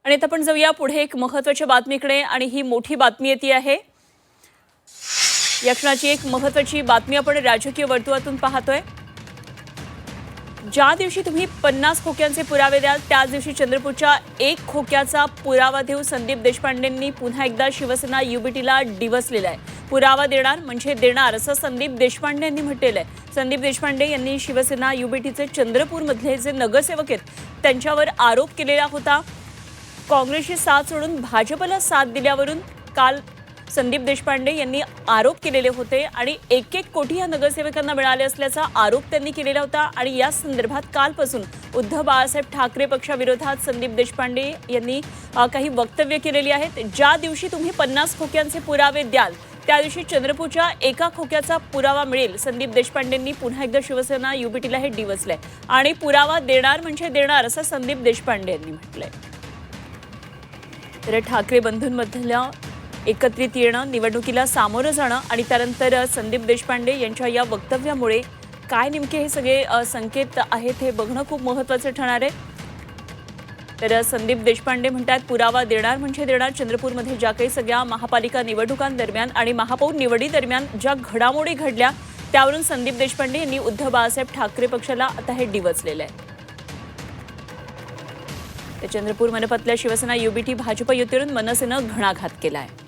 आणि आता आपण जाऊया पुढे एक महत्त्वाच्या बातमीकडे आणि ही मोठी बातमी येते आहे। या क्षणाची एक महत्त्वाची बातमी आपण राजकीय वर्तुळातून पाहतोय। ज्या दिवशी तुम्ही 50 खोक्यांचे पुरावे द्याल त्याच दिवशी चंद्रपूरच्या 1 खोक्याचा पुरावा देऊ संदीप देशपांडेंनी पुन्हा एकदा शिवसेना युबीटीला डिवचलेला आहे। पुरावा देणार म्हणजे देणार असं संदीप देशपांडे यांनी म्हटलेलं आहे। संदीप देशपांडे यांनी शिवसेना युबीटीचे चंद्रपूरमधले जे नगरसेवक आहेत त्यांच्यावर आरोप केलेला होता। काँग्रेसची साथ सोडून भाजपला साथ दिल्यावरून काल संदीप देशपांडे यांनी आरोप केलेले होते आणि 1-1 कोटी या नगरसेवकांना मिळाले असल्याचा आरोप त्यांनी केलेला होता। आणि या संदर्भात कालपासून उद्धव बाळासाहेब ठाकरे पक्षाविरोधात संदीप देशपांडे यांनी काही वक्तव्य केलेली आहेत। ज्या दिवशी तुम्ही 50 खोक्यांचे पुरावे द्याल त्या दिवशी चंद्रपूरच्या 1 खोक्याचा पुरावा मिळेल। संदीप देशपांडेंनी पुन्हा एकदा शिवसेना युबीटीला हे डिवचलंय आणि पुरावा देणार म्हणजे देणार असं संदीप देशपांडे यांनी म्हटलंय। तर ठाकरे बंधूंमधल्या एकत्रित येणं, निवडणुकीला सामोरं जाणं आणि त्यानंतर संदीप देशपांडे यांच्या या वक्तव्यामुळे काय नेमके हे सगळे संकेत आहेत हे बघणं खूप महत्त्वाचं ठरणार आहे। तर संदीप देशपांडे म्हणतात पुरावा देणार म्हणजे देणार। चंद्रपूरमध्ये ज्या काही सगळ्या महापालिका निवडणुकांदरम्यान आणि महापौर निवडीदरम्यान ज्या घडामोडी घडल्या त्यावरून संदीप देशपांडे यांनी उद्धव बाळासाहेब ठाकरे पक्षाला आता हे डिवचलेलं आहे। चंद्रपूर मनपातल्या शिवसेना युबीटी भाजप युतीवरून मनसेनं घणाघात केला आहे।